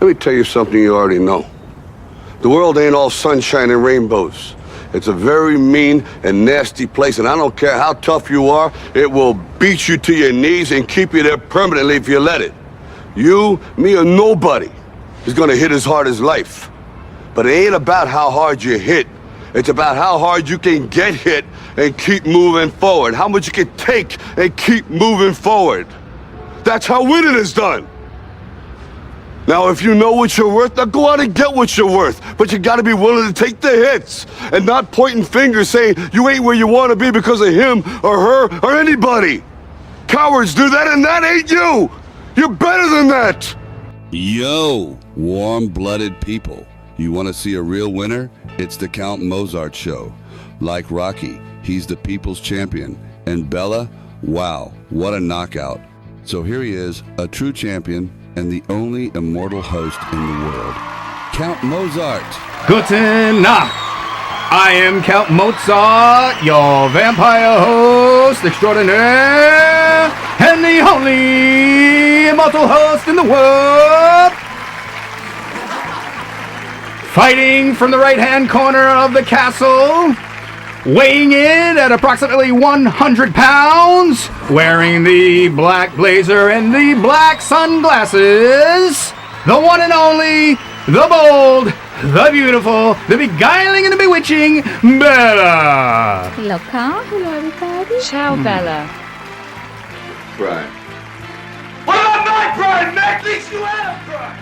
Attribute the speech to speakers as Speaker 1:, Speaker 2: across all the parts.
Speaker 1: Let me tell you something you already know. The world ain't all sunshine and rainbows. It's a very mean and nasty place, and I don't care how tough you are, it will beat you to your knees and keep you there permanently if you let it. You, me, or nobody is gonna hit as hard as life. But it ain't about how hard you hit. It's about how hard you can get hit and keep moving forward. How much you can take and keep moving forward. That's how winning is done. Now, if you know what you're worth, now go out and get what you're worth. But you gotta be willing to take the hits and not pointing fingers saying you ain't where you wanna be because of him or her or anybody. Cowards do that, and that ain't you. You're better than that.
Speaker 2: Yo, warm-blooded people. You wanna see a real winner? It's the Count Mozart Show. Like Rocky, he's the people's champion. And Bela, wow, what a knockout. So here he is, a true champion, and the only immortal host in the world, Count Mozart.
Speaker 3: Guten Nacht. I am Count Mozart, your vampire host extraordinaire, and the only immortal host in the world. Fighting from the right-hand corner of the castle, weighing in at approximately 100 pounds, wearing the black blazer and the black sunglasses, the one and only, the bold, the beautiful, the beguiling and the bewitching Bela.
Speaker 4: Hello, Count. Hello, everybody.
Speaker 5: Ciao, Bella.
Speaker 1: Brian.
Speaker 6: What about my pride, man? At least you have pride.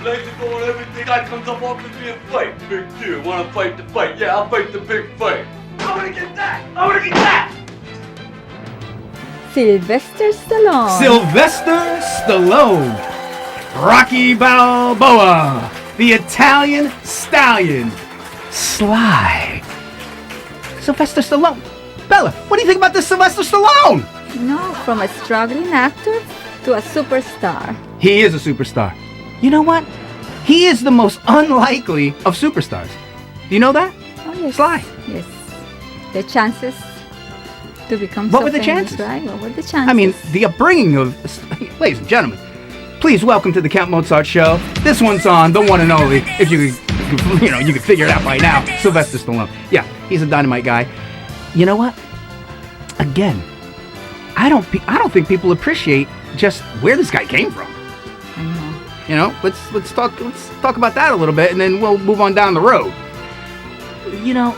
Speaker 6: Lazy going everything that comes up offers me a fight. Big deal. Want to fight the fight? Yeah, I'll fight the big fight. I want to get that. I want to get that.
Speaker 4: Sylvester Stallone.
Speaker 3: Sylvester Stallone. Rocky Balboa. The Italian stallion. Sly. Sylvester Stallone. Bella, what do you think about this Sylvester Stallone?
Speaker 4: From a struggling actor to a superstar.
Speaker 3: He is a superstar. You know what? He is the most unlikely of superstars. Do you know that?
Speaker 4: Oh, yes.
Speaker 3: Sly.
Speaker 4: Yes. The chances to become
Speaker 3: What
Speaker 4: so
Speaker 3: were the
Speaker 4: famous,
Speaker 3: chances?
Speaker 4: right? What were the chances?
Speaker 3: I mean, the upbringing of... Ladies and gentlemen, please welcome to the Count Mozart Show. This one's on the one and only, if you could figure it out by now, Sylvester Stallone. Yeah, he's a dynamite guy. You know what? Again, I don't think people appreciate just where this guy came from.
Speaker 4: I know.
Speaker 3: You know, let's talk about that a little bit, and then we'll move on down the road. You know,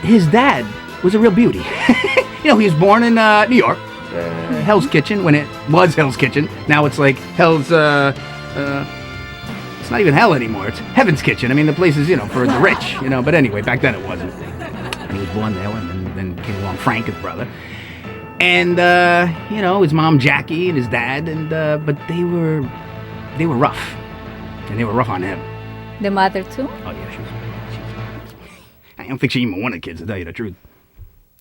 Speaker 3: his dad was a real beauty. He was born in New York, Hell's Kitchen, when it was Hell's Kitchen. Now it's like Hell's, it's not even hell anymore. It's Heaven's Kitchen. I mean, the place is, for the rich, But anyway, back then it wasn't. And he was born there, and then came along Frank, his brother. And, his mom, Jackie, and his dad, and but they were rough. And they were rough on him.
Speaker 4: The mother, too?
Speaker 3: Oh, yeah, she was I don't think she even wanted kids, to tell you the truth.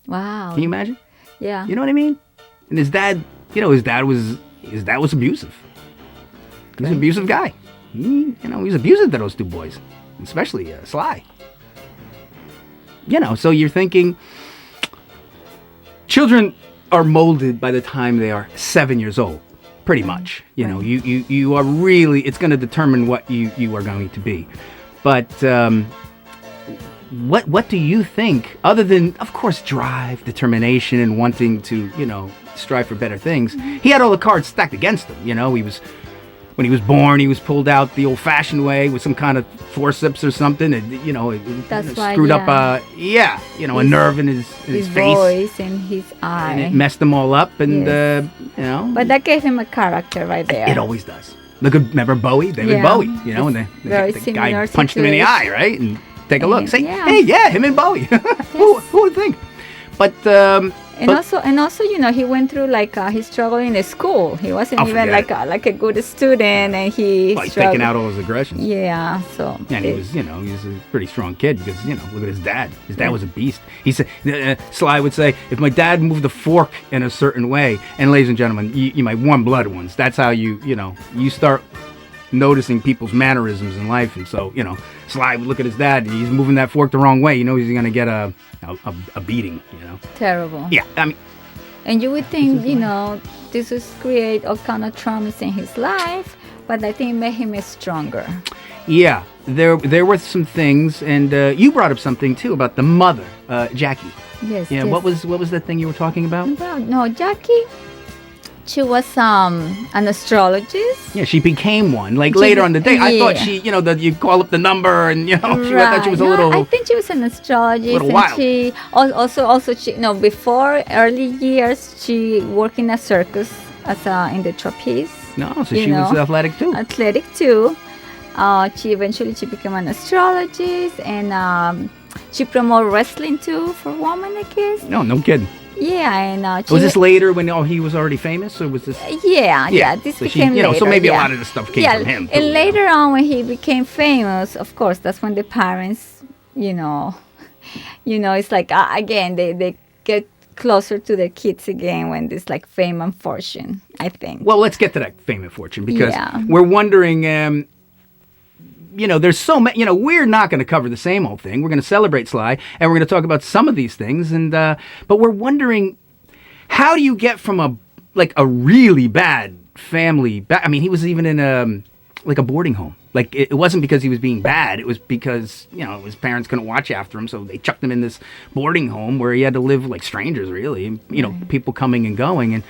Speaker 4: Wow.
Speaker 3: Can you imagine?
Speaker 4: Yeah.
Speaker 3: You know what I mean? And his dad, his dad was abusive. He was an abusive guy. He was abusive to those two boys, especially Sly. So you're thinking, children are molded by the time they are 7 years old, pretty much. You are really, it's going to determine what you are going to be. But what do you think, other than, of course, drive, determination, and wanting to, strive for better things? He had all the cards stacked against him. When he was born, he was pulled out the old-fashioned way with some kind of forceps or something, and
Speaker 4: That's why,
Speaker 3: screwed up a nerve in his
Speaker 4: his
Speaker 3: face,
Speaker 4: voice and his eye.
Speaker 3: and it messed them all up. And
Speaker 4: Yes. But that gave him a character right there.
Speaker 3: it always does. Look at, remember Bowie, David
Speaker 4: Yeah.
Speaker 3: Bowie, and the
Speaker 4: Very
Speaker 3: guy
Speaker 4: similar
Speaker 3: punched him in the
Speaker 4: situation.
Speaker 3: eye, right? And take a look, say,
Speaker 4: Yeah.
Speaker 3: hey, yeah, him and Bowie. who would think? But
Speaker 4: And also, he went through he's struggling in school. He wasn't even
Speaker 3: forget
Speaker 4: like a good student, and
Speaker 3: he's taking out all his aggression.
Speaker 4: Yeah, so.
Speaker 3: And he was a pretty strong kid because, look at his dad. His dad was a beast. He said, Sly would say, if my dad moved a fork in a certain way, and ladies and gentlemen, you my warm-blooded ones, that's how you start noticing people's mannerisms in life. And so, Sly would look at his dad, and he's moving that fork the wrong way. He's going to get a beating,
Speaker 4: Terrible.
Speaker 3: Yeah, I mean.
Speaker 4: And you would think, this would create all kind of traumas in his life, but I think it made him stronger.
Speaker 3: Yeah, there were some things, and you brought up something too about the mother, Jackie.
Speaker 4: Yes.
Speaker 3: Yeah,
Speaker 4: yes.
Speaker 3: what was the thing you were talking about?
Speaker 4: Well, no, Jackie. She was an astrologist.
Speaker 3: Yeah, she became one. Like later on the day, I thought she, that you call up the number, and I thought she was a little.
Speaker 4: I think she was an astrologist.
Speaker 3: Little
Speaker 4: and
Speaker 3: wild.
Speaker 4: She also she before early years she worked in a circus in the trapeze.
Speaker 3: No, so she was athletic too.
Speaker 4: Athletic too. She eventually became an astrologist, and she promoted wrestling too for women, I guess.
Speaker 3: No kidding.
Speaker 4: Yeah, and
Speaker 3: Was this later when he was already famous, or was this?
Speaker 4: Yeah. This
Speaker 3: so
Speaker 4: became later.
Speaker 3: So maybe
Speaker 4: yeah.
Speaker 3: a lot of the stuff came from him. Too,
Speaker 4: And later on, when he became famous, of course, that's when the parents, it's like again they get closer to their kids again when there's like fame and fortune. I think.
Speaker 3: Well, let's get to that fame and fortune because
Speaker 4: Yeah.
Speaker 3: we're wondering. There's so many. We're not going to cover the same old thing. We're going to celebrate Sly, and we're going to talk about some of these things. And but we're wondering, how do you get from a really bad family? I mean, he was even in a boarding home. Like it wasn't because he was being bad. It was because his parents couldn't watch after him, so they chucked him in this boarding home where he had to live like strangers, really. People coming and going, and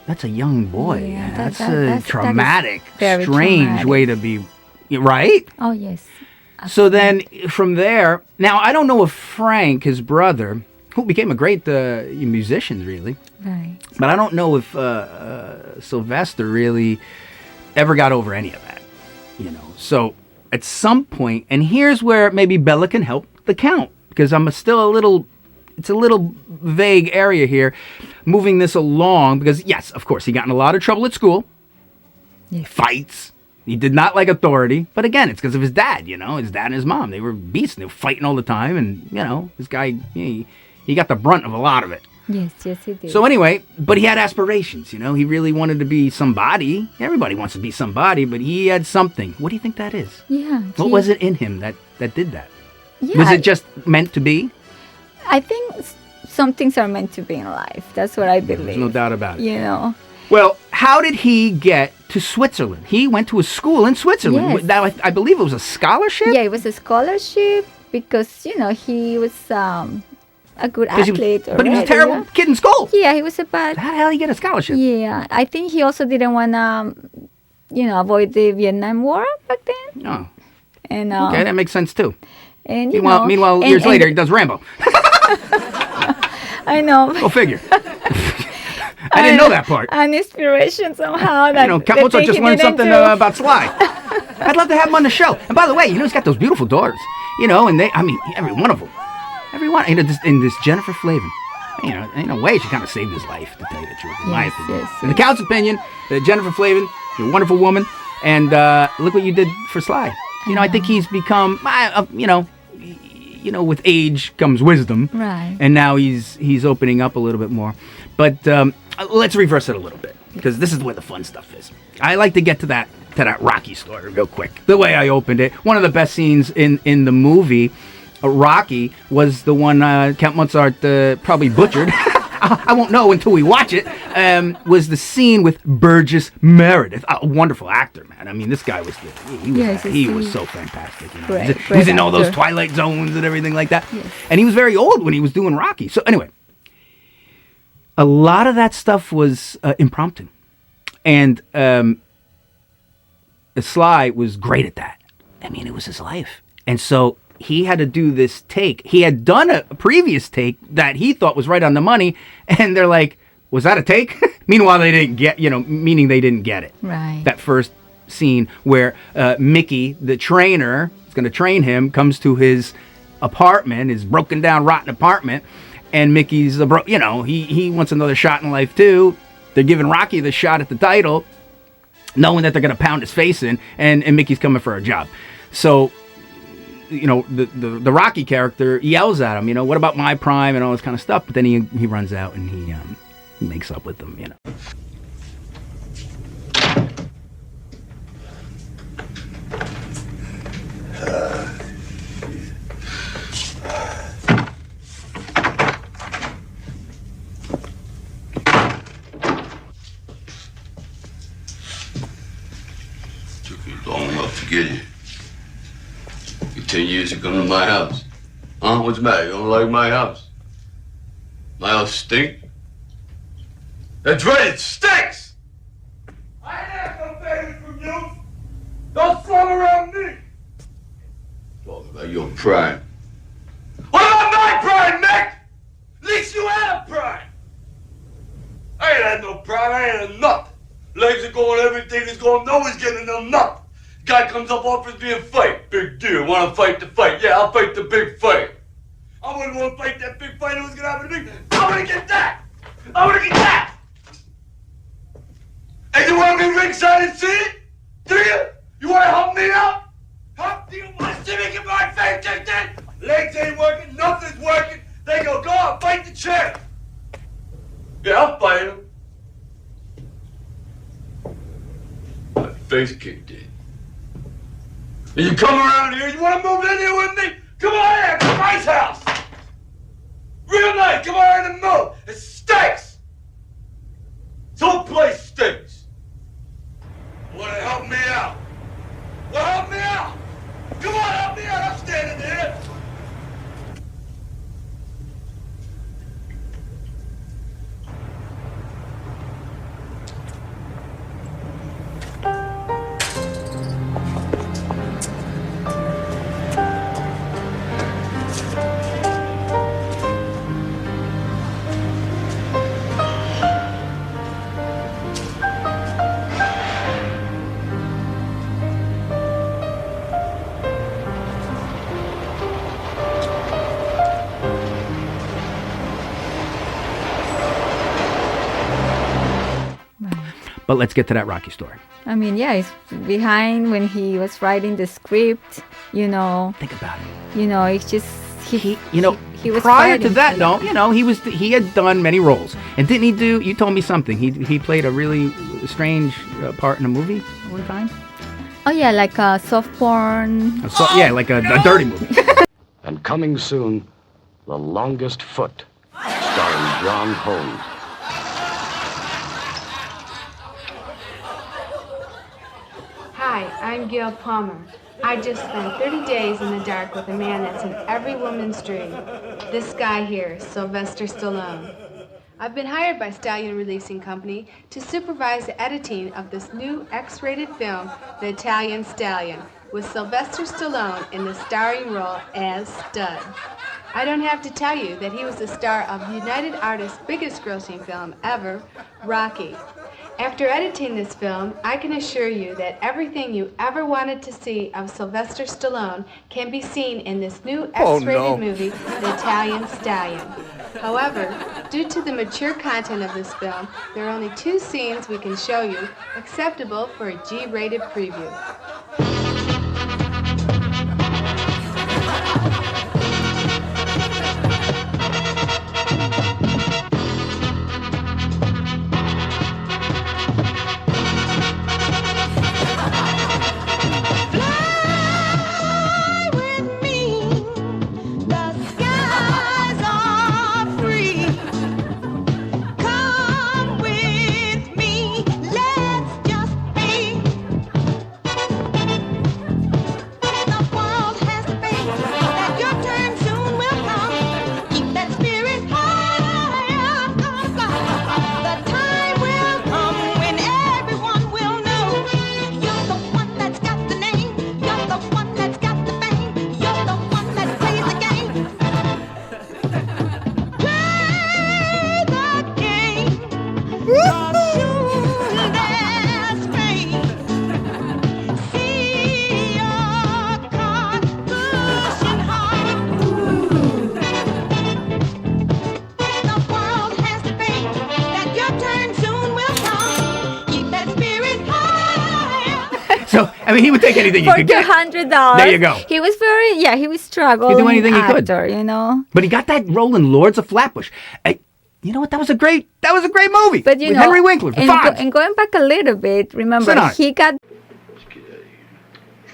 Speaker 3: that's a young boy.
Speaker 4: Yeah,
Speaker 3: that's a traumatic,
Speaker 4: very
Speaker 3: strange
Speaker 4: traumatic.
Speaker 3: way to be. Right?
Speaker 4: Oh yes.
Speaker 3: So then from there, now I don't know if Frank, his brother, who became a great musician, really,
Speaker 4: Right.
Speaker 3: but I don't know if Sylvester really ever got over any of that, So at some point, and here's where maybe Bela can help the Count, because it's a little vague area here, moving this along, because yes, of course, he got in a lot of trouble at school, fights. He did not like authority, but again, it's because of his dad, his dad and his mom. They were beasts, and they were fighting all the time, and, this guy, he got the brunt of a lot of it.
Speaker 4: Yes, he did.
Speaker 3: So anyway, but he had aspirations, he really wanted to be somebody. Everybody wants to be somebody, but he had something. What do you think that is?
Speaker 4: Yeah.
Speaker 3: What was it in him that did that?
Speaker 4: Yeah,
Speaker 3: Was it just meant to be?
Speaker 4: I think some things are meant to be in life. That's what I believe.
Speaker 3: There's no doubt about it. Well, how did he get to Switzerland? He went to a school in Switzerland.
Speaker 4: Yes.
Speaker 3: Now, I believe it was a scholarship?
Speaker 4: Yeah, it was a scholarship because, he was a good athlete.
Speaker 3: But he was a terrible kid in school.
Speaker 4: Yeah, he was a bad.
Speaker 3: How the hell did he get a scholarship?
Speaker 4: Yeah, I think he also didn't want to, avoid the Vietnam War back then.
Speaker 3: Oh,
Speaker 4: And
Speaker 3: okay, that makes sense too.
Speaker 4: And
Speaker 3: Meanwhile, years later, he does Rambo.
Speaker 4: I know.
Speaker 3: Go figure. I didn't know that part.
Speaker 4: An inspiration somehow. That
Speaker 3: Count Mozart just learned something about Sly. I'd love to have him on the show. And by the way, he's got those beautiful daughters. And every one of them. Every one. And this Jennifer Flavin. In a way, she kind of saved his life, to tell you the truth, in my opinion.
Speaker 4: Yes,
Speaker 3: In the Count's opinion, Jennifer Flavin, you're a wonderful woman. And look what you did for Sly. I think he's become, with age comes wisdom.
Speaker 4: Right.
Speaker 3: And now he's opening up a little bit more. But let's reverse it a little bit, because this is where the fun stuff is. I like to get to that Rocky story real quick. The way I opened it, one of the best scenes in the movie, Rocky, was the one Count Mozart probably butchered. I won't know until we watch it. Was the scene with Burgess Meredith, a wonderful actor, man. I mean, this guy was he was so fantastic. He was in all those Twilight Zones and everything like that.
Speaker 4: Yes.
Speaker 3: And he was very old when he was doing Rocky. So anyway, a lot of that stuff was impromptu, and Sly was great at that. I mean, it was his life, and so he had to do this take. He had done a previous take that he thought was right on the money, and they're like, was that a take? Meanwhile, they didn't get, meaning they didn't get it.
Speaker 4: Right.
Speaker 3: That first scene where Mickey, the trainer, is going to train him, comes to his apartment, his broken down, rotten apartment, and Mickey's, he wants another shot in life too. They're giving Rocky the shot at the title, knowing that they're going to pound his face in, and Mickey's coming for a job. So, the Rocky character yells at him, what about my prime and all this kind of stuff. But then he runs out and he makes up with them,
Speaker 1: Took you long enough to get you. You 10 years to come to my house. Huh? What's the matter? You don't like my house? My house stink? That's right, it stinks! I ain't asked no favors from you! Don't slum around me! Talk about your pride. What about my pride, Mick? At least you had a pride! I ain't had no pride, I ain't had nothing. Legs are going, everything is going, nobody's getting no nothing. Guy comes up, offers me a fight. Big deal, wanna fight the fight. Yeah, I'll fight the big fight. I wouldn't want to fight that big fight that was gonna happen to me. I wanna get that! I wanna get that! And you want me ringside and see it? Do you? You wanna help me out? Huh? Do you want to see me get my face kicked in? Legs ain't working, nothing's working. They go on, fight the champ. Yeah, I'll fight him. My face kicked in. And you come around here, you wanna move in here with me? Come on here, come to my house. Real nice, come on in and move. It stinks. This whole place stinks. Wanna help me out? Well, help me out. Come on, help me out. I'm standing here.
Speaker 3: But let's get to that Rocky story.
Speaker 4: I mean, yeah, it's behind when he was writing the script, you know.
Speaker 3: Think about it.
Speaker 4: You know, it's just he was
Speaker 3: prior to
Speaker 4: fighting
Speaker 3: that,
Speaker 4: for
Speaker 3: no,
Speaker 4: them.
Speaker 3: you know, he had done many roles, and didn't he do? You told me something. He played a really strange part in a movie one time.
Speaker 4: Oh yeah, like a soft porn.
Speaker 3: Yeah, like a dirty movie.
Speaker 5: And coming soon, The Longest Foot, starring John Holmes.
Speaker 7: Hi, I'm Gail Palmer. I just spent 30 days in the dark with a man that's in every woman's dream. This guy here, Sylvester Stallone. I've been hired by Stallion Releasing Company to supervise the editing of this new X-rated film, The Italian Stallion, with Sylvester Stallone in the starring role as Stud. I don't have to tell you that he was the star of United Artists' biggest grossing film ever, Rocky. After editing this film, I can assure you that everything you ever wanted to see of Sylvester Stallone can be seen in this new X-rated movie, The Italian Stallion. However, due to the mature content of this film, there are only 2 scenes we can show you acceptable for a G-rated preview.
Speaker 3: So, I mean, he would take anything you
Speaker 4: For
Speaker 3: could get.
Speaker 4: $200.
Speaker 3: There you go.
Speaker 4: He was he was struggling.
Speaker 3: He'd do anything he could.
Speaker 4: actor, you know.
Speaker 3: But he got that role in Lords of Flatbush. You know what? That was a great movie.
Speaker 4: But you
Speaker 3: with
Speaker 4: know,
Speaker 3: Henry Winkler. The Fonz.
Speaker 4: and going back a little bit, remember
Speaker 3: Sit on it.
Speaker 4: he got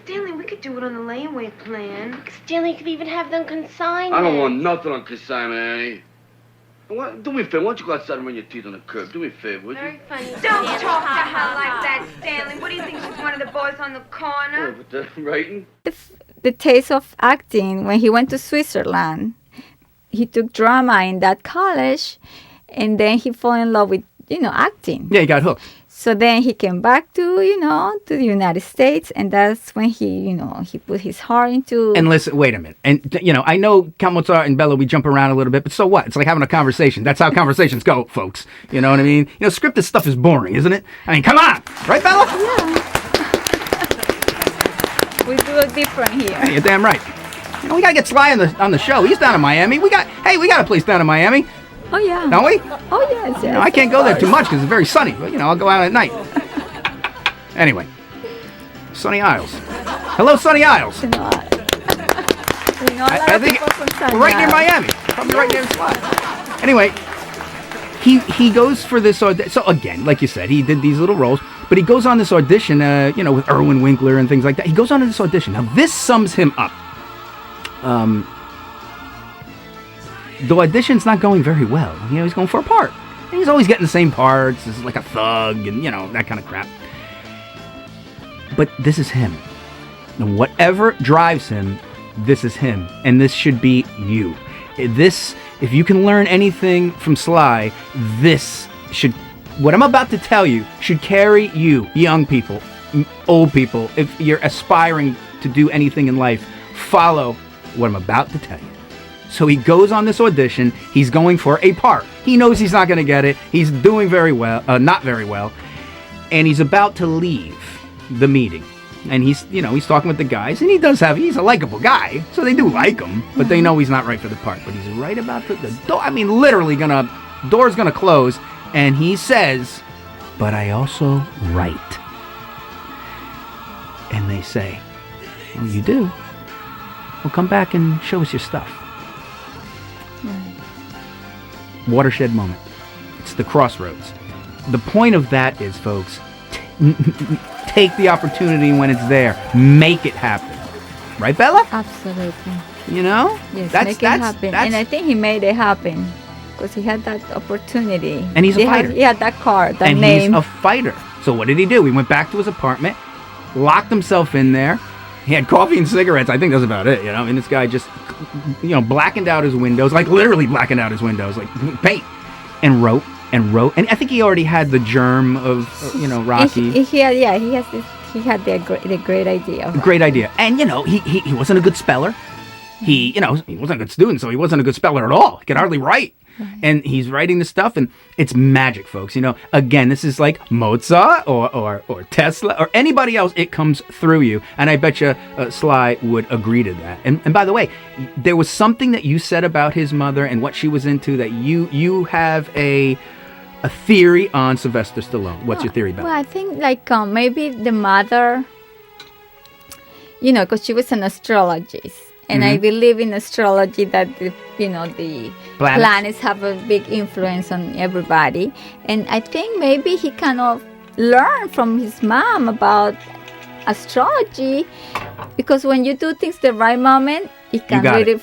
Speaker 8: Stanley, we could do it on the layaway plan. Stanley could even have them consigned.
Speaker 1: I don't want nothing on consignment, Annie.
Speaker 6: Do me a favor. Why don't you go outside and run your teeth on the curb? Do me a favor, would you?
Speaker 8: Very funny. Don't talk to her like that, Stanley. What do you think? She's one of the boys on the corner?
Speaker 6: But the writing?
Speaker 4: The taste of acting, when he went to Switzerland, he took drama in that college, and then he fell in love with, acting.
Speaker 3: Yeah, he got hooked.
Speaker 4: So then he came back to, to the United States, and that's when he, he put his heart into...
Speaker 3: And listen, wait a minute. And, I know Count Mozart and Bela, we jump around a little bit, but so what? It's like having a conversation. That's how conversations go, folks. You know what I mean? Scripted stuff is boring, isn't it? I mean, come on. Right, Bela?
Speaker 4: Yeah. We do it different here.
Speaker 3: Hey, you're damn right. We got to get Sly on the show. He's down in Miami. We got a place down in Miami.
Speaker 4: Oh, yeah.
Speaker 3: Don't we?
Speaker 4: Oh, yes, yes.
Speaker 3: I can't go there too much because it's very sunny, but, I'll go out at night. Anyway, Sunny Isles. Hello, Sunny Isles.
Speaker 4: I think
Speaker 3: we're right near Miami. Probably right near Sly. Anyway, he goes for this audition. So, again, like you said, he did these little roles, but he goes on this audition, with Erwin Winkler and things like that. He goes on to this audition. Now, this sums him up. The audition's not going very well. He's going for a part. And he's always getting the same parts. This is like a thug and, that kind of crap. But this is him. And whatever drives him, this is him. And this should be you. If you can learn anything from Sly, what I'm about to tell you should carry you, young people, old people. If you're aspiring to do anything in life, follow what I'm about to tell you. So he goes on this audition. He's going for a part. He knows he's not going to get it. He's doing very well, not very well. And he's about to leave the meeting. And he's talking with the guys. And he's a likable guy. So they do like him. But they know he's not right for the part. But he's right about the door. I mean, literally door's going to close. And he says, but I also write. And they say, well, you do? Well, come back and show us your stuff. Watershed moment. It's the crossroads. The point of that is, folks, take the opportunity when it's there. Make it happen. Right, Bela?
Speaker 4: Absolutely.
Speaker 3: Yes,
Speaker 4: make it happen. And I think he made it happen because he had that opportunity.
Speaker 3: And he's a fighter.
Speaker 4: He had that card, that
Speaker 3: and
Speaker 4: name.
Speaker 3: He's a fighter. So what did he do? He went back to his apartment, locked himself in there. He had coffee and cigarettes. I think that's about it, And this guy just, blackened out his windows, like literally blackened out his windows, like paint, and wrote. And I think he already had the germ of, Rocky.
Speaker 4: He had the great idea.
Speaker 3: Great idea. And, he wasn't a good speller. He wasn't a good student, so he wasn't a good speller at all. He could hardly write. Right. And he's writing this stuff, and it's magic, folks. Again, this is like Mozart or Tesla or anybody else. It comes through you, and I bet you Sly would agree to that. And by the way, there was something that you said about his mother and what she was into that you have a theory on Sylvester Stallone. What's your theory about?
Speaker 4: Well, I think maybe the mother, because she was an astrologist. And I believe in astrology that the planets have a big influence on everybody. And I think maybe he kind of learned from his mom about astrology, because when you do things the right moment, it can really,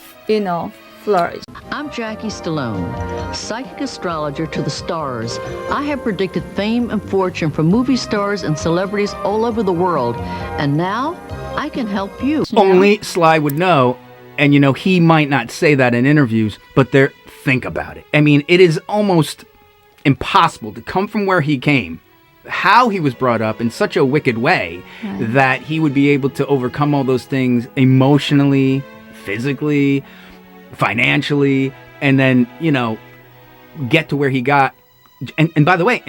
Speaker 4: flourish.
Speaker 9: I'm Jackie Stallone, psychic astrologer to the stars. I have predicted fame and fortune for movie stars and celebrities all over the world. And now I can help you.
Speaker 3: Only Sly would know, and he might not say that in interviews, but think about it. I mean, it is almost impossible to come from where he came, how he was brought up in such a wicked way, that he would be able to overcome all those things emotionally, physically, financially, and then, get to where he got. And by the way,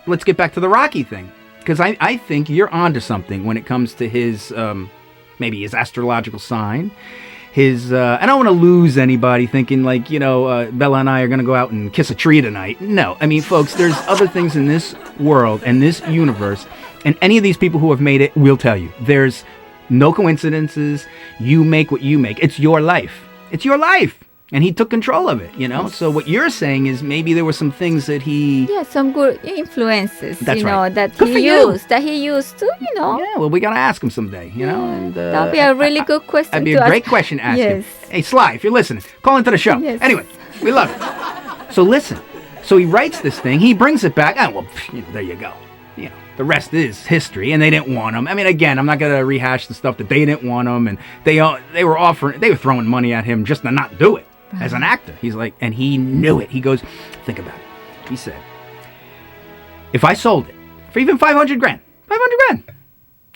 Speaker 3: let's get back to the Rocky thing. Because I think you're onto something when it comes to his, maybe his astrological sign. I don't want to lose anybody thinking Bela and I are going to go out and kiss a tree tonight. No. I mean, folks, there's other things in this world and this universe, and any of these people who have made it will tell you. There's no coincidences. You make what you make. It's your life. It's your life. And he took control of it, So what you're saying is maybe there were some things that
Speaker 4: some good influences,
Speaker 3: That's right.
Speaker 4: that he used to,
Speaker 3: Yeah, well, we got to ask him someday, And,
Speaker 4: that'd be a really good question.
Speaker 3: That'd be a great question to ask him. Hey, Sly, if you're listening, call into the show.
Speaker 4: Yes.
Speaker 3: Anyway, We love it. So listen. So he writes this thing. He brings it back. Oh, well, there you go. The rest is history, and they didn't want him. I mean, again, I'm not going to rehash the stuff that they didn't want him, and they were throwing money at him just to not do it as an actor. He's like, and he knew it. He goes, think about it. He said, if I sold it for even 500 grand,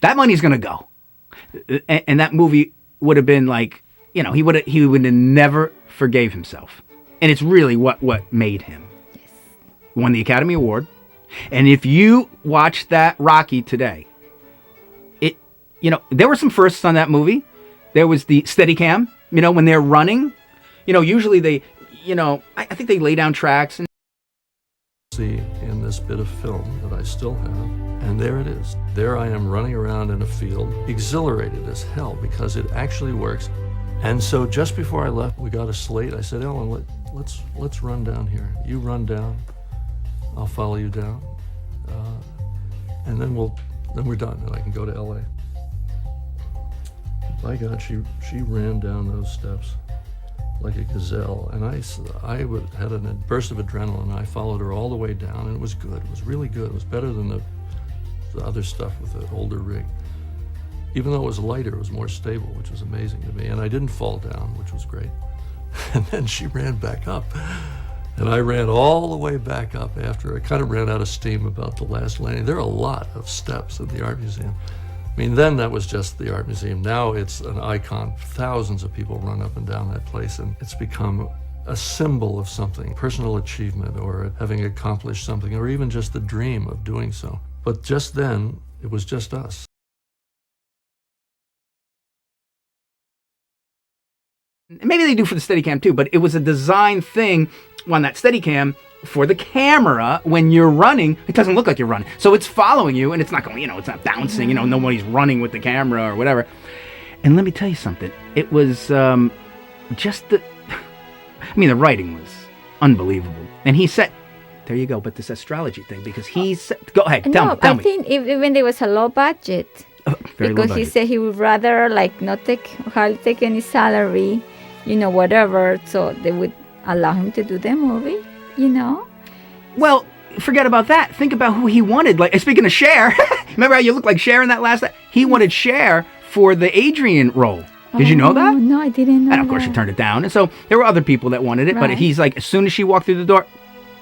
Speaker 3: that money's going to go. And that movie would have been like, he would have never forgave himself. And it's really what made him. Yes. Won the Academy Award. And if you watch that Rocky today, there were some firsts on that movie. There was the Steadicam, when they're running, usually they, I think they lay down tracks. And
Speaker 10: see in this bit of film that I still have, and there it is. There I am running around in a field, exhilarated as hell because it actually works. And so just before I left, we got a slate. I said, Ellen, let's run down here. You run down. I'll follow you down, and then we're done, and I can go to L.A. By God, she ran down those steps like a gazelle, and I had a burst of adrenaline. I followed her all the way down, and it was good. It was really good. It was better than the other stuff with the older rig. Even though it was lighter, it was more stable, which was amazing to me, and I didn't fall down, which was great. And then she ran back up. And I ran all the way back up after. I kind of ran out of steam about the last landing. There are a lot of steps in the Art Museum. I mean, then that was just the Art Museum. Now it's an icon. Thousands of people run up and down that place, and it's become a symbol of something, personal achievement or having accomplished something, or even just the dream of doing so. But just then, it was just us.
Speaker 3: Maybe they do for the Steadicam too, but it was a design thing on that Steadicam for the camera. When you're running, it doesn't look like you're running. So it's following you, and it's not going, it's not bouncing, nobody's running with the camera or whatever. And let me tell you something. It was the writing was unbelievable. And he said, there you go, but this astrology thing, because he said, go ahead, tell me.
Speaker 4: I think even there was a low budget.
Speaker 3: Very
Speaker 4: because
Speaker 3: low budget. He
Speaker 4: said he would rather hardly take any salary, whatever, so they would allow him to do the movie,
Speaker 3: Well, forget about that. Think about who he wanted. Like, speaking of Cher, remember how you looked like Cher in that last? He wanted Cher for the Adrian role. Did you know that?
Speaker 4: No, I didn't know.
Speaker 3: And of course, she turned it down. And so there were other people that wanted it, but he's like, as soon as she walked through the door,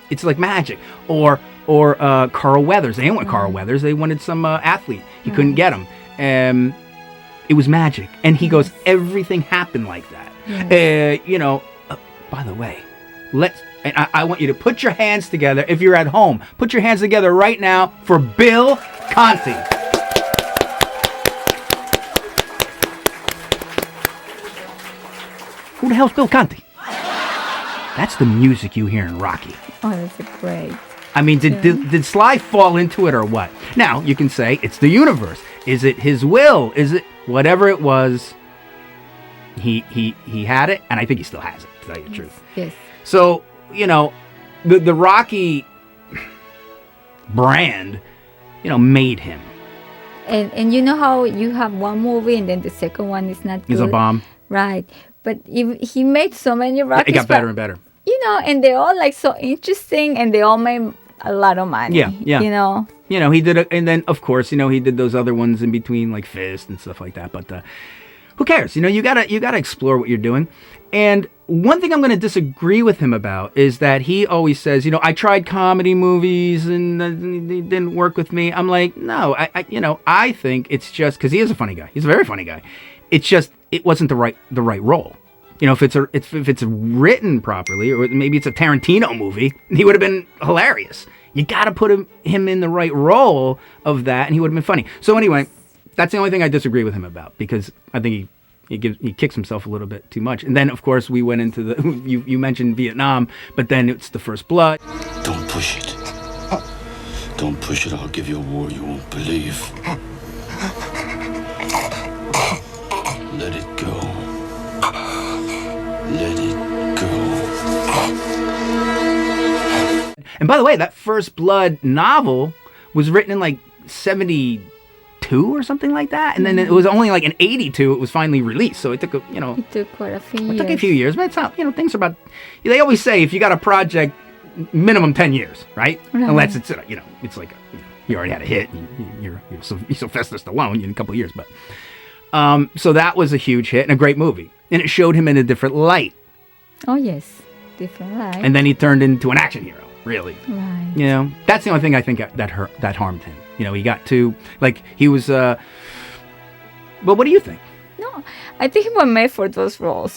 Speaker 3: it's like magic. Or Carl Weathers. They didn't want Carl Weathers. They wanted some athlete. He couldn't get him. It was magic. And he goes, everything happened like that. Yes. By the way, I want you to put your hands together. If you're at home, put your hands together right now for Bill Conti. Who the hell's Bill Conti? That's the music you hear in Rocky.
Speaker 4: Oh, that's great.
Speaker 3: I mean, did Sly fall into it or what? Now, you can say it's the universe. Is it his will? Is it whatever it was? He had it, and I think he still has it, to tell you the truth.
Speaker 4: Yes.
Speaker 3: So, the Rocky brand, made him.
Speaker 4: And you know how you have one movie and then the second one is not good?
Speaker 3: It's a bomb.
Speaker 4: Right. But he made so many Rockies.
Speaker 3: It got better and better.
Speaker 4: And they're all so interesting, and they all made a lot of money.
Speaker 3: Yeah. He did it, and then of course, he did those other ones in between, like Fist and stuff like that. But who cares? You gotta explore what you're doing. And one thing I'm going to disagree with him about is that he always says, I tried comedy movies and they didn't work with me. I'm like, no, I think it's just because he is a funny guy. He's a very funny guy. It's just it wasn't the right role. If it's written properly, or maybe it's a Tarantino movie, he would have been hilarious. You got to put him in the right role of that, and he would have been funny. So anyway, that's the only thing I disagree with him about, because I think he kicks himself a little bit too much. And then, of course, we went into you mentioned Vietnam, but then it's the First Blood.
Speaker 11: Don't push it. Don't push it. I'll give you a war you won't believe. Let it go. Let it go. And
Speaker 3: by the way, that First Blood novel was written in 72 72 or something like that, and then it was only like in 82 it was finally released. So it took
Speaker 4: It took quite a few years.
Speaker 3: it took a few years, but it's not, things are about. They always say if you got a project, minimum 10 years, right? Unless it's it's like you already had a hit, and you're Sylvester Stallone in a couple of years, but so that was a huge hit and a great movie, and it showed him in a different light.
Speaker 4: Oh yes, different light.
Speaker 3: And then he turned into an action hero, really.
Speaker 4: Right.
Speaker 3: That's the only thing I think that harmed him. He got too, like, he was, but what do you think?
Speaker 4: No, I think he was made for those roles,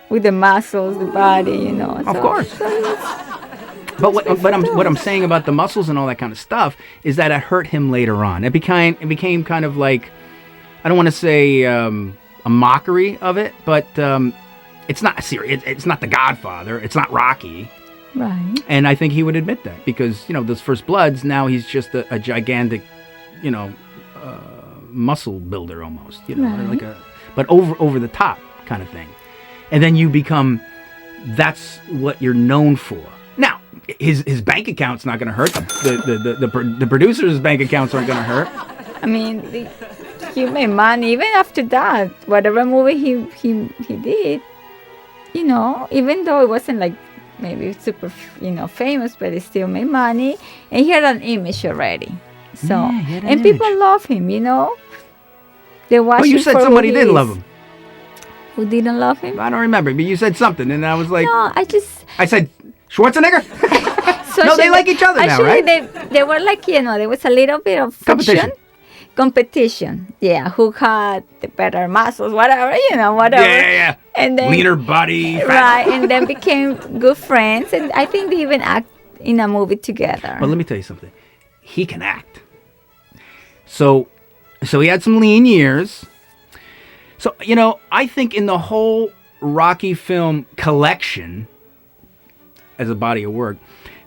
Speaker 4: with the muscles, the body,
Speaker 3: Of course. But what I'm saying about the muscles and all that kind of stuff is that it hurt him later on. It became kind of like, I don't want to say a mockery of it, but it's not serious. It's not The Godfather. It's not Rocky.
Speaker 4: Right.
Speaker 3: And I think he would admit that because, those First Bloods, now he's just a gigantic, muscle builder almost,
Speaker 4: Right.
Speaker 3: but over the top kind of thing. And then you become, that's what you're known for. Now, his bank account's not going to hurt. The producer's bank accounts aren't going to hurt.
Speaker 4: I mean, he made money even after that. Whatever movie he did, even though it wasn't like maybe super, famous, but he still made money, and he had an image already. So, and people love him, They watch.
Speaker 3: Well, you said somebody didn't love him.
Speaker 4: Who didn't love him?
Speaker 3: I don't remember, but you said something, and I was like,
Speaker 4: no,
Speaker 3: I said Schwarzenegger.
Speaker 4: So
Speaker 3: no, they like each other now, right?
Speaker 4: They were like, there was a little bit of competition. Yeah, who had the better muscles, whatever, whatever.
Speaker 3: Yeah.
Speaker 4: And then,
Speaker 3: leaner body.
Speaker 4: Right, and then became good friends, and I think they even act in a movie together.
Speaker 3: But let me tell you something. He can act. So he had some lean years. So, I think in the whole Rocky film collection, as a body of work,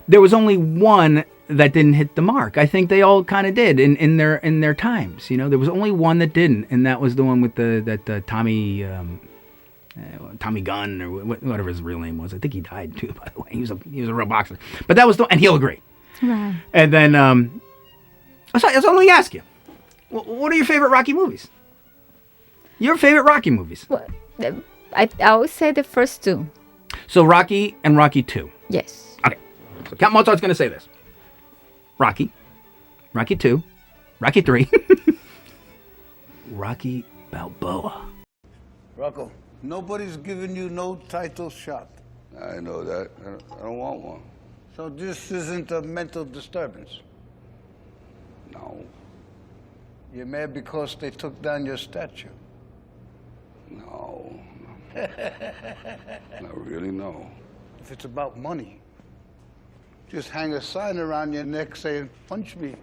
Speaker 3: there was only one that didn't hit the mark. I think they all kind of did in their times. There was only one that didn't, and that was the one with the Tommy Gunn or whatever his real name was. I think he died too, by the way. He was a real boxer. But that was and he'll agree.
Speaker 4: Right.
Speaker 3: And then so let me ask you, what are your favorite Rocky movies? Your favorite Rocky movies?
Speaker 4: Well, I would say the first two.
Speaker 3: So Rocky and Rocky 2.
Speaker 4: Yes.
Speaker 3: Okay. So Count Mozart's going to say this. Rocky 2, Rocky 3, Rocky Balboa.
Speaker 12: Rocco, nobody's giving you no title shot.
Speaker 1: I know that. I don't want one.
Speaker 12: So this isn't a mental disturbance?
Speaker 1: No.
Speaker 12: You're mad because they took down your statue?
Speaker 1: No. Not really, no.
Speaker 12: If it's about money, just hang a sign around your neck saying, punch me.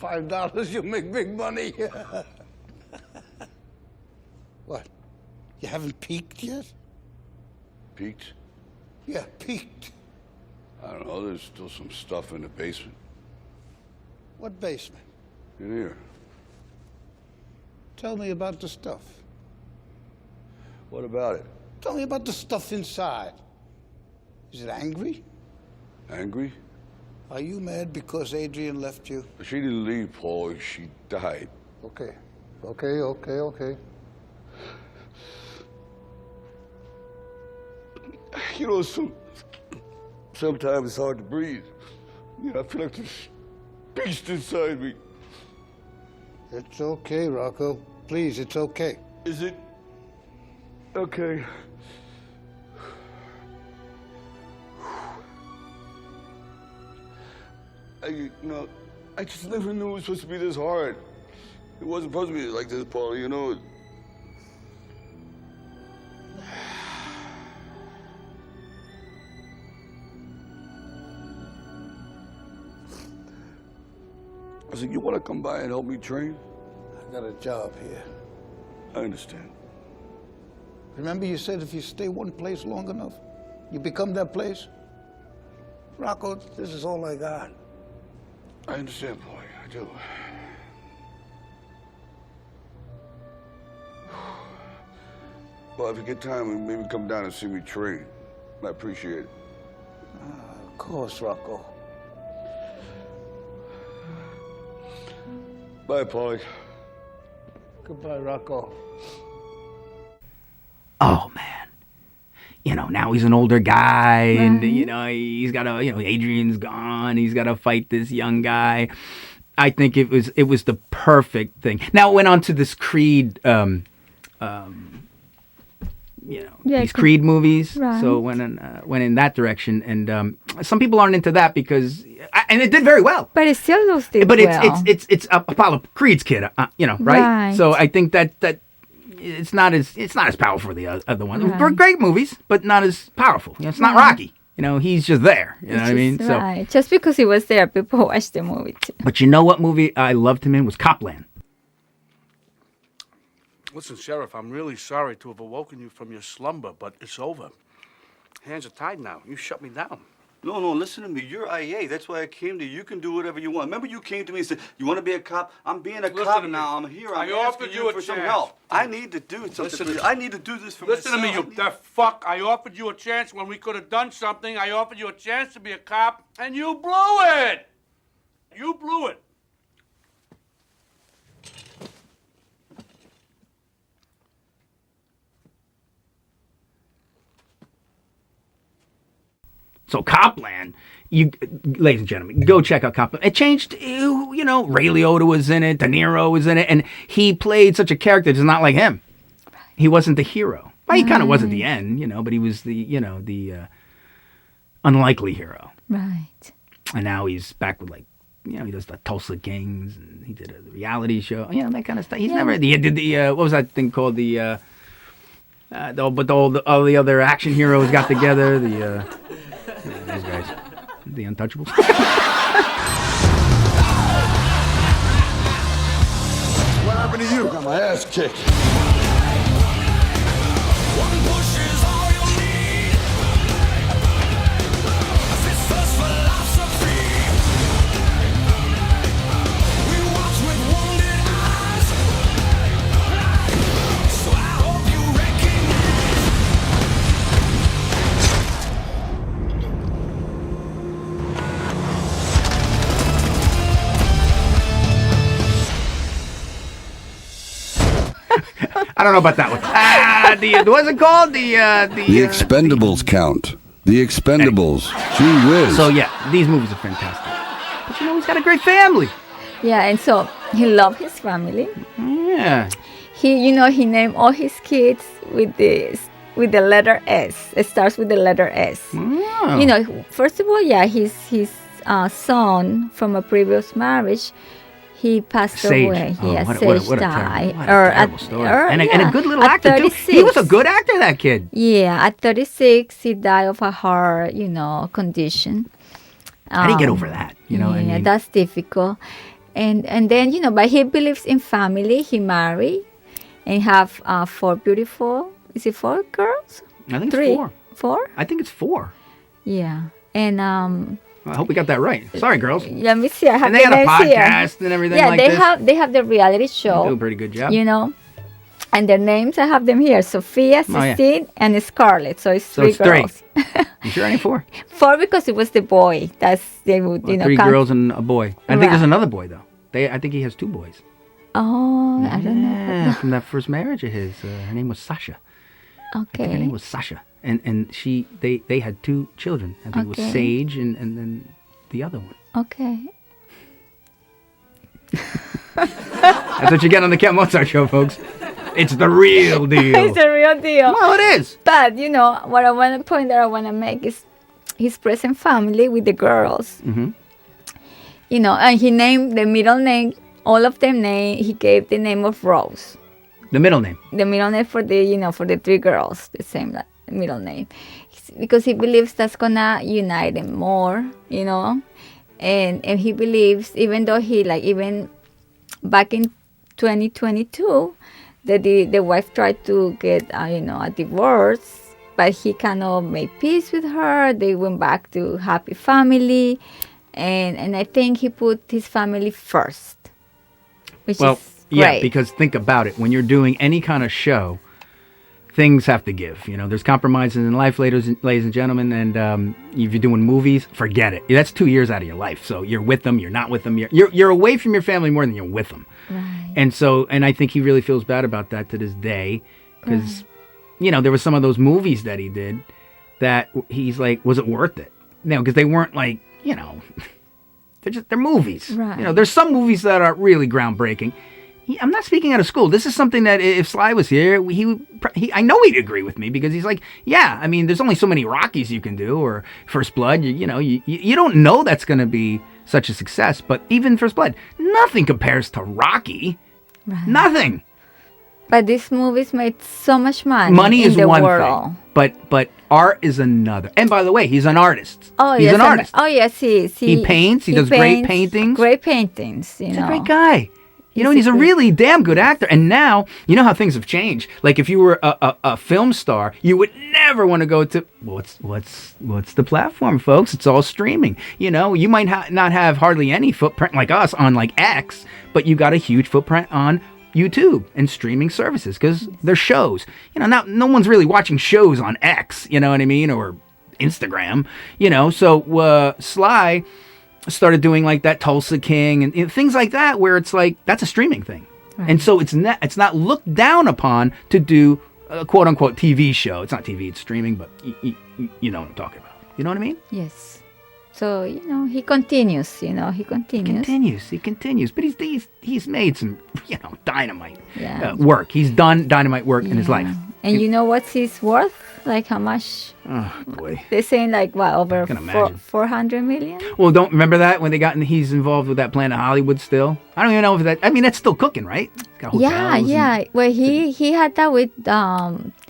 Speaker 12: $5, you'll make big money. What? You haven't peaked yet?
Speaker 1: Peaked?
Speaker 12: Yeah, peaked.
Speaker 1: I don't know. There's still some stuff in the basement.
Speaker 12: What basement?
Speaker 1: In here.
Speaker 12: Tell me about the stuff.
Speaker 1: What about it?
Speaker 12: Tell me about the stuff inside. Is it angry?
Speaker 1: Angry?
Speaker 12: Are you mad because Adrian left you?
Speaker 1: She didn't leave, Paul. She died.
Speaker 12: Okay.
Speaker 1: Sometimes it's hard to breathe. I feel like this beast inside me.
Speaker 12: It's okay, Rocco. Please, it's okay.
Speaker 1: Is it? Okay. I just never knew it was supposed to be this hard. It wasn't supposed to be like this, Paul, I said, you want to come by and help me train?
Speaker 12: I got a job here.
Speaker 1: I understand.
Speaker 12: Remember you said if you stay one place long enough, you become that place? Rocco, this is all I got.
Speaker 1: I understand, boy. I do. Well, if you get time, maybe come down and see me train. I appreciate it.
Speaker 12: Of course, Rocco.
Speaker 1: Bye, Paulie.
Speaker 12: Goodbye, Rocco.
Speaker 3: Oh man, now he's an older guy, and he's got to, Adrian's gone. He's got to fight this young guy. I think it was the perfect thing. Now it went on to this Creed, these Creed movies. Right. So went in that direction, and some people aren't into that because, and it did very well.
Speaker 4: But it still did well.
Speaker 3: But it's Apollo Creed's kid, right? So I think that it's not as powerful as the other one. Right. They're great movies, but not as powerful. It's not Rocky. He's just there. You know what I mean?
Speaker 4: Right. Just because he was there, people watched the movie too.
Speaker 3: But you know what movie I loved him in was Copland.
Speaker 13: Listen, Sheriff, I'm really sorry to have awoken you from your slumber, but it's over. Hands are tied now. You shut me down.
Speaker 1: No, listen to me. You're IA. That's why I came to you. You can do whatever you want. Remember you came to me and said, you want to be a cop? I'm being a cop now. I'm here. I'm asking you for some help. I need to do something. I need to do this for myself.
Speaker 13: Listen to me, you deaf fuck. I offered you a chance when we could have done something. I offered you a chance to be a cop, and you blew it. You blew it.
Speaker 3: So Copland, ladies and gentlemen, go check out Copland. It changed, Ray Liotta was in it, De Niro was in it, and he played such a character that's not like him. He wasn't the hero. Well, he kind of was at the end, but he was the unlikely hero.
Speaker 4: Right.
Speaker 3: And now he's back with he does the Tulsa Kings, and he did a reality show, that kind of stuff. He did the what was that thing called, but all the other action heroes got together, these guys, the Untouchables.
Speaker 1: What happened to you? Got my ass kicked.
Speaker 14: One push is all you need. A sister's philosophy. We watch with wounded eyes. So I hope you recognize.
Speaker 3: I don't know about that one. What's it called? The
Speaker 2: Expendables count. The Expendables. Gee whiz.
Speaker 3: So yeah, these movies are fantastic. But he's got a great family.
Speaker 4: Yeah, and so he loved his family.
Speaker 3: Yeah.
Speaker 4: He named all his kids with the letter S. It starts with the letter S.
Speaker 3: Oh.
Speaker 4: First of all, his son from a previous marriage, he passed away. Sage died.
Speaker 3: What a terrible story. And a good little actor, too. He was a good actor, that kid.
Speaker 4: Yeah, at 36, he died of a heart, condition.
Speaker 3: How do you get over that?
Speaker 4: Yeah, that's difficult. And then, but he believes in family. He married and have 4 beautiful, is it 4 girls?
Speaker 3: I think
Speaker 4: 3?
Speaker 3: It's 4.
Speaker 4: 4?
Speaker 3: I think it's 4.
Speaker 4: Yeah. And
Speaker 3: I hope we got that right. Sorry, girls.
Speaker 4: Let me see. I have
Speaker 3: and they
Speaker 4: the
Speaker 3: got a
Speaker 4: names
Speaker 3: podcast
Speaker 4: here.
Speaker 3: and everything like this.
Speaker 4: They have the reality show.
Speaker 3: They do a pretty good job.
Speaker 4: And their names, I have them here. Sophia, Sistine, and Scarlett. So it's 3 girls.
Speaker 3: 3. You sure ain't 4?
Speaker 4: 4 because it was the boy. They would,
Speaker 3: 3 girls and a boy. I think there's another boy, though. I think he has 2 boys.
Speaker 4: Oh, I don't know.
Speaker 3: From that first marriage of his. Her name was Sasha.
Speaker 4: Okay.
Speaker 3: I think her name was Sasha. And they had 2 children. I think it was Sage and then the other one.
Speaker 4: Okay.
Speaker 3: That's what you get on the Count Mozart show, folks. It's the real deal.
Speaker 4: It's the real deal.
Speaker 3: Well, it is.
Speaker 4: But, what I want to point that I want to make is his present family with the girls.
Speaker 3: Mm-hmm.
Speaker 4: And he named the middle name, all of them he gave the name of Rose.
Speaker 3: The middle name?
Speaker 4: The middle name for the 3 girls, the same middle name. Because he believes that's going to unite them more, And he believes, even though even back in 2022, that the wife tried to get, a divorce, but he kind of made peace with her. They went back to happy family. And I think he put his family first, which is great.
Speaker 3: Yeah, because think about it. When you're doing any kind of show, things have to give. You know, there's compromises in life, ladies and gentlemen. And if you're doing movies, forget it. That's 2 years out of your life. So you're with them, you're not with them. You're away from your family more than you're with them.
Speaker 4: Right.
Speaker 3: And I think he really feels bad about that to this day, because you know, there were some of those movies that he did that he's like, was it worth it? No, because they weren't like, you know, they're movies.
Speaker 4: Right.
Speaker 3: You know, there's some movies that are really groundbreaking. I'm not speaking out of school. This is something that if Sly was here, I know he'd agree with me, because he's like, yeah, I mean, there's only so many Rockies you can do, or First Blood. You know, you don't know that's going to be such a success, but even First Blood, nothing compares to Rocky.
Speaker 4: Right.
Speaker 3: Nothing.
Speaker 4: But these movies made so much money.
Speaker 3: Money
Speaker 4: in
Speaker 3: is
Speaker 4: the
Speaker 3: one
Speaker 4: world.
Speaker 3: thing, but art is another. And by the way, he's an artist.
Speaker 4: Oh,
Speaker 3: he's
Speaker 4: yes,
Speaker 3: an artist.
Speaker 4: Oh, yes, he is.
Speaker 3: He paints. He does great paintings.
Speaker 4: Great paintings. You
Speaker 3: He's
Speaker 4: know.
Speaker 3: a great guy. You know, and he's a really damn good actor. And now, you know how things have changed. Like if you were a film star, you would never want to go to what's the platform, folks? It's all streaming. You know, you might not have hardly any footprint like us on like X, but you got a huge footprint on YouTube and streaming services, because they're shows. You know, no one's really watching shows on X. You know what I mean, or Instagram. You know, so Sly started doing like that Tulsa King and things like that, where it's like that's a streaming thing, right. And so it's not looked down upon to do a quote unquote TV show. It's not TV, it's streaming, but you know what I'm talking about. You know what I mean?
Speaker 4: Yes. So you know he continues. He continues. But he's made some dynamite work. He's done dynamite work in his life. And you know what's his worth? Like how much?
Speaker 3: Oh boy.
Speaker 4: They're saying like what, over 400 million?
Speaker 3: Well, don't remember that when he's involved with that Planet Hollywood still. I don't even know if that. I mean, that's still cooking, right? Got
Speaker 4: yeah. Well, he had that with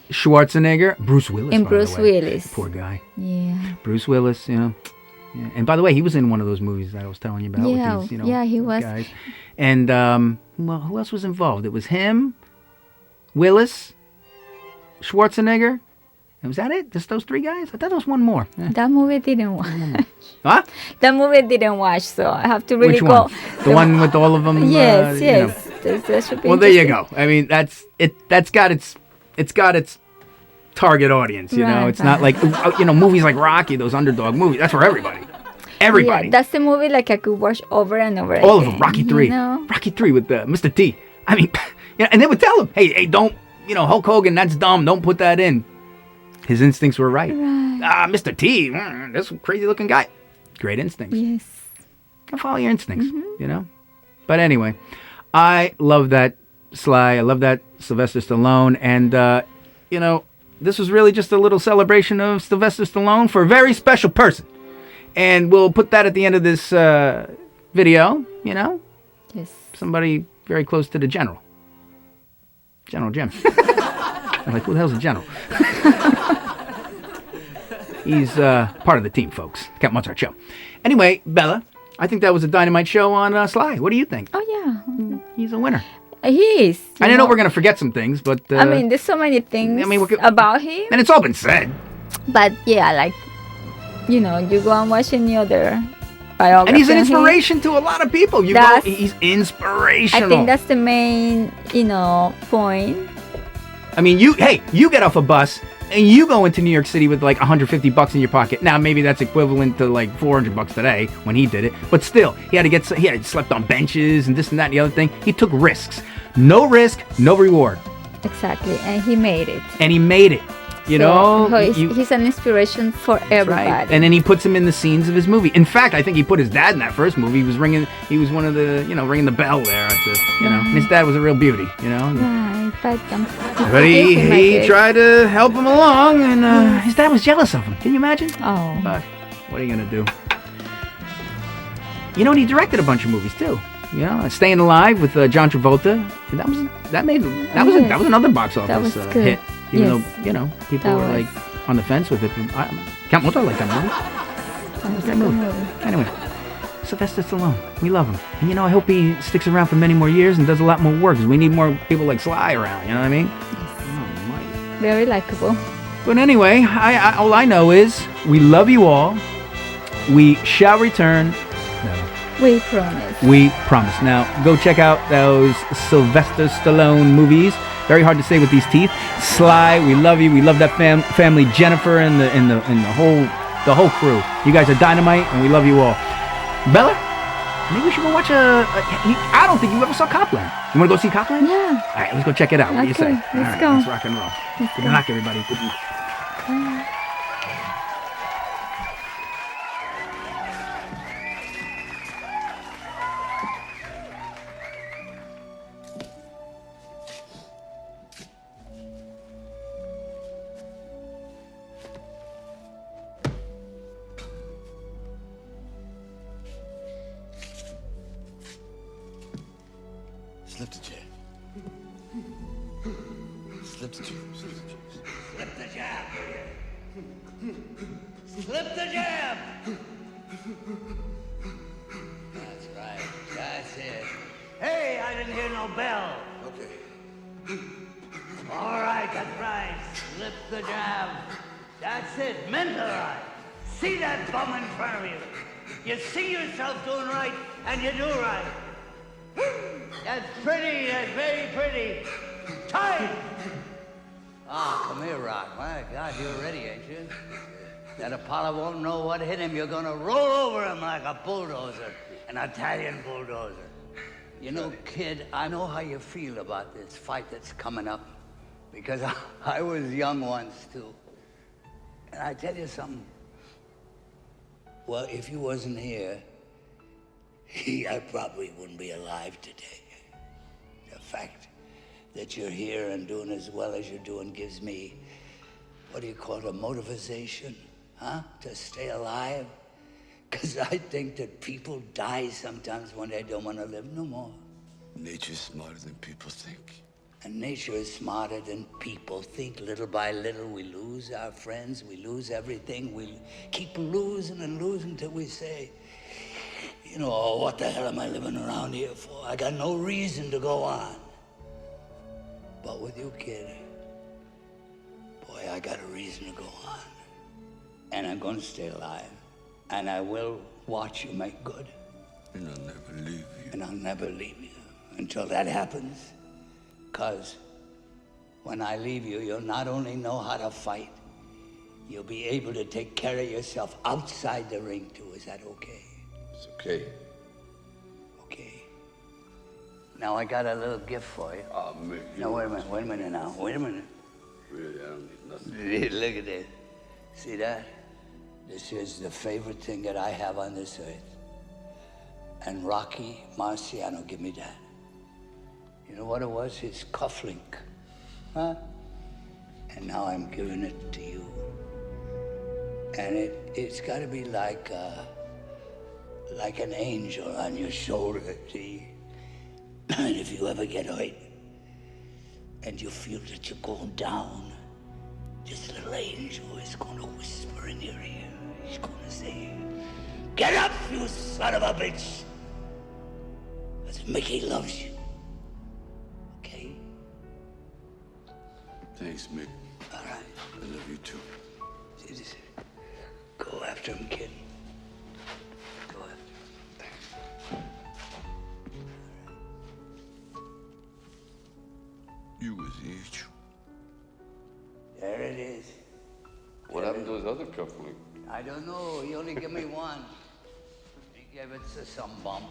Speaker 3: Schwarzenegger, Bruce Willis.
Speaker 4: And Bruce Willis.
Speaker 3: Poor guy.
Speaker 4: Yeah.
Speaker 3: Bruce Willis. Yeah. And by the way, he was in one of those movies that I was telling you about.
Speaker 4: Yeah.
Speaker 3: With these,
Speaker 4: he was.
Speaker 3: Guys. And well, who else was involved? It was him, Willis, Schwarzenegger. And was that it? Just those three guys? I thought there was one more.
Speaker 4: That movie didn't watch.
Speaker 3: Huh?
Speaker 4: That movie didn't watch, so I have to really
Speaker 3: Which
Speaker 4: go.
Speaker 3: one? The one with all of them.
Speaker 4: Yes.
Speaker 3: You know.
Speaker 4: That should be
Speaker 3: well, there you go. I mean, that's got its target audience. You know, it's not like movies like Rocky, those underdog movies. That's for everybody. Everybody.
Speaker 4: Yeah, that's the movie like I could watch over and over again.
Speaker 3: All of them. Rocky 3.
Speaker 4: You know?
Speaker 3: Rocky 3 with Mr. T. I mean, and they would tell him, hey, don't, Hulk Hogan, that's dumb. Don't put that in. His instincts were right. Mr. T, this crazy looking guy. Great instincts.
Speaker 4: Yes.
Speaker 3: Follow your instincts, But anyway, I love that Sly. I love that Sylvester Stallone. And, this was really just a little celebration of Sylvester Stallone for a very special person. And we'll put that at the end of this video,
Speaker 4: Yes.
Speaker 3: Somebody very close to the General. General Jim. I'm like, who the hell's the General? He's part of the team, folks. Count Mozart Show. Anyway, Bella, I think that was a dynamite show on Sly. What do you think?
Speaker 4: Oh, yeah.
Speaker 3: He's a winner.
Speaker 4: He is.
Speaker 3: I know we're going to forget some things, but...
Speaker 4: I mean, there's so many things about him.
Speaker 3: And it's all been said.
Speaker 4: But, yeah, like, you go and watch any other biography.
Speaker 3: And he's an inspiration to a lot of people. He's inspirational.
Speaker 4: I think that's the main, point.
Speaker 3: I mean, you get off a bus and you go into New York City with like $150 in your pocket. Now, maybe that's equivalent to like $400 today when he did it. But still, he had slept on benches and this and that and the other thing. He took risks. No risk, no reward.
Speaker 4: Exactly. And he made it. He's an inspiration for everybody.
Speaker 3: Right. And then he puts him in the scenes of his movie. In fact, I think he put his dad in that first movie. He was one of the, ringing the bell there at the, and his dad was a real beauty,
Speaker 4: Right,
Speaker 3: but he tried to help him along, and his dad was jealous of him. Can you imagine?
Speaker 4: Oh.
Speaker 3: But what are you gonna do? And he directed a bunch of movies too. Staying Alive with John Travolta. That was another box office hit. Even though, people were like on the fence with it. Count Mozart liked that movie. That was a great movie. Anyway, Sylvester Stallone. We love him. And I hope he sticks around for many more years and does a lot more work, because we need more people like Sly around, you know what I mean?
Speaker 4: Yes. Very likable.
Speaker 3: But anyway, all I know is we love you all. We shall return.
Speaker 4: We promise.
Speaker 3: We promise. Now, go check out those Sylvester Stallone movies. Very hard to say with these teeth. Sly, we love you. We love that family. Jennifer and the whole crew. You guys are dynamite, and we love you all. Bella, maybe we should go watch I don't think you ever saw Copland. You want to go see Copland?
Speaker 4: Yeah.
Speaker 3: All right, let's go check it out. What do you say?
Speaker 4: Let's go.
Speaker 3: Let's rock and roll. Good luck, everybody. Good luck.
Speaker 11: Slip the jab. Slip the jab.
Speaker 15: Slip the jab. Slip the jab. That's right. That's it. Hey, I didn't hear no bell.
Speaker 11: Okay.
Speaker 15: All right, that's right. Slip the jab. That's it. Mentalize. See that bum in front of you. You see yourself doing right, and you do right. That's pretty. That's very pretty. Time. Ah, come here, Rock. My God, you're ready, ain't you? That Apollo won't know what hit him. You're gonna roll over him like a bulldozer, an Italian bulldozer. You know, kid, I know how you feel about this fight that's coming up, because I was young once, too. And I tell you something. Well, if you wasn't here, I probably wouldn't be alive today. The fact that you're here and doing as well as you're doing gives me, what do you call it, a motivation, huh? To stay alive. Because I think that people die sometimes when they don't want to live no more.
Speaker 11: Nature's smarter than people think.
Speaker 15: And nature is smarter than people think. Little by little, we lose our friends, we lose everything. We keep losing and losing till we say, you know, oh, what the hell am I living around here for? I got no reason to go on. But with you, kid, boy, I got a reason to go on. And I'm going to stay alive. And I will watch you make good.
Speaker 11: And I'll never leave you.
Speaker 15: And I'll never leave you until that happens. Because when I leave you, you'll not only know how to fight, you'll be able to take care of yourself outside the ring, too. Is that okay?
Speaker 11: It's okay.
Speaker 15: Okay. Now, I got a little gift for you.
Speaker 11: Oh, man.
Speaker 15: No, wait a minute now. Wait a minute.
Speaker 11: Really, I don't need nothing.
Speaker 15: Look at this. See that? This is the favorite thing that I have on this earth. And Rocky Marciano gave me that. You know what it was? His cufflink. Huh? And now I'm giving it to you. And it's got to be like an angel on your shoulder, see? And if you ever get hurt and you feel that you're going down, this little angel is going to whisper in your ear. He's going to say, "Get up, you son of a bitch!" Because Mickey loves you. Okay?
Speaker 11: Thanks, Mick.
Speaker 15: All right.
Speaker 11: I love you, too.
Speaker 15: See this? Go after him, kid. Go after him.
Speaker 11: You was each.
Speaker 15: There it is.
Speaker 11: What happened to his other cufflink?
Speaker 15: I don't know. He only gave me one. He gave it to some bum.